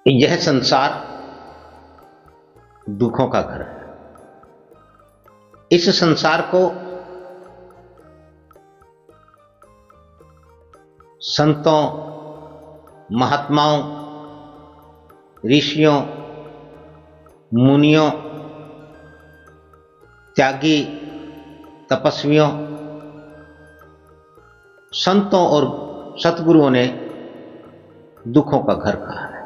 यह संसार दुखों का घर है। इस संसार को संतों, महात्माओं, ऋषियों, मुनियों, त्यागी, तपस्वियों, संतों और सतगुरुओं ने दुखों का घर कहा है।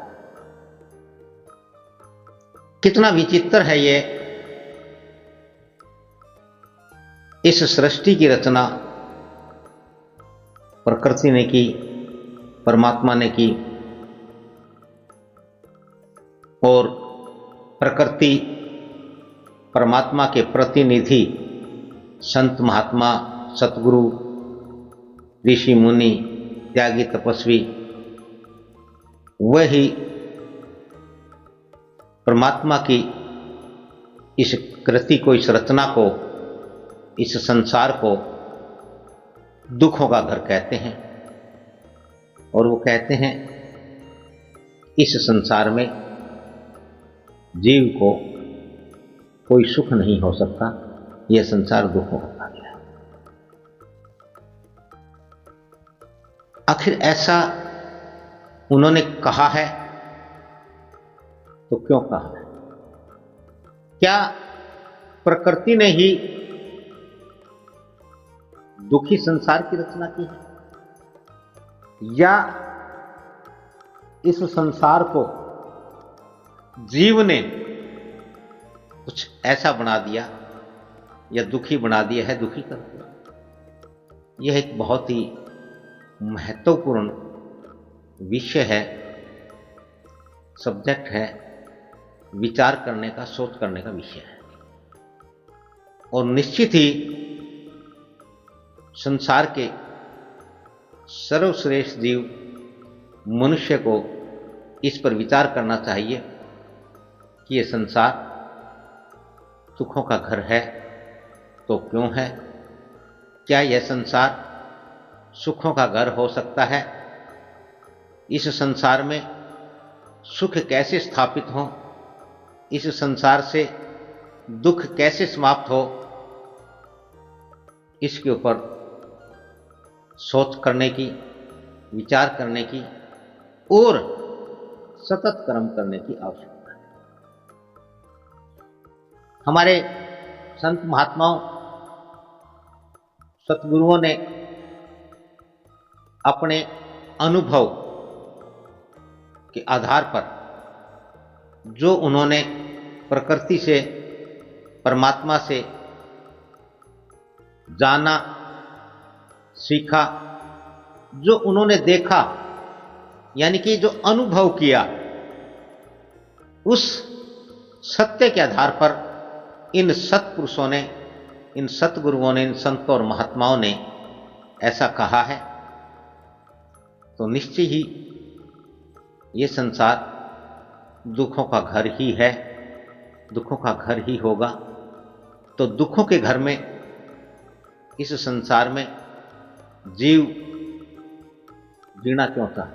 कितना विचित्र है ये। इस सृष्टि की रचना प्रकृति ने की, परमात्मा ने की, और प्रकृति परमात्मा के प्रतिनिधि संत, महात्मा, सतगुरु, ऋषि, मुनि, त्यागी, तपस्वी, वही परमात्मा की इस कृति को, इस रचना को, इस संसार को दुखों का घर कहते हैं। और वो कहते हैं इस संसार में जीव को कोई सुख नहीं हो सकता, यह संसार दुखों का घर है। आखिर ऐसा उन्होंने कहा है तो क्यों कहा है? क्या प्रकृति ने ही दुखी संसार की रचना की है, या इस संसार को जीव ने कुछ ऐसा बना दिया या दुखी बना दिया है, दुखी कर दिया? यह एक बहुत ही महत्वपूर्ण विषय है, सब्जेक्ट है, विचार करने का, सोच करने का विषय है। और निश्चित ही संसार के सर्वश्रेष्ठ जीव मनुष्य को इस पर विचार करना चाहिए कि यह संसार सुखों का घर है तो क्यों है? क्या यह संसार सुखों का घर हो सकता है? इस संसार में सुख कैसे स्थापित हो? इस संसार से दुख कैसे समाप्त हो? इसके ऊपर सोच करने की, विचार करने की और सतत कर्म करने की आवश्यकता है। हमारे संत महात्माओं, सतगुरुओं ने अपने अनुभव के आधार पर जो उन्होंने प्रकृति से, परमात्मा से जाना, सीखा, जो उन्होंने देखा, यानी कि जो अनुभव किया, उस सत्य के आधार पर इन सत्पुरुषों ने, इन सतगुरुओं ने, इन संतों और महात्माओं ने ऐसा कहा है। तो निश्चय ही ये संसार दुखों का घर ही है, दुखों का घर ही होगा। तो दुखों के घर में, इस संसार में जीव जीना क्यों चाहता?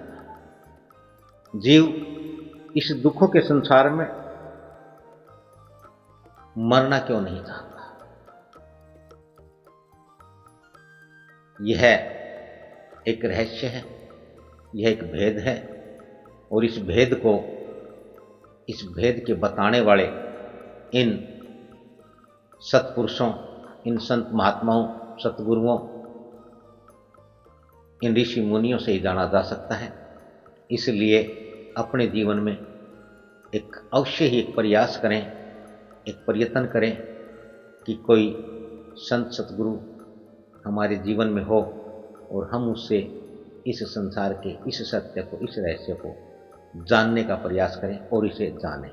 जीव इस दुखों के संसार में मरना क्यों नहीं चाहता? यह एक रहस्य है, यह एक भेद है। और इस भेद के बताने वाले इन सत्पुरुषों, इन संत महात्माओं, सतगुरुओं, इन ऋषि मुनियों से ही जाना जा सकता है। इसलिए अपने जीवन में एक अवश्य ही एक प्रयास करें, एक प्रयत्न करें कि कोई संत सतगुरु हमारे जीवन में हो और हम उससे इस संसार के, इस सत्य को, इस रहस्य को जानने का प्रयास करें और इसे जानें।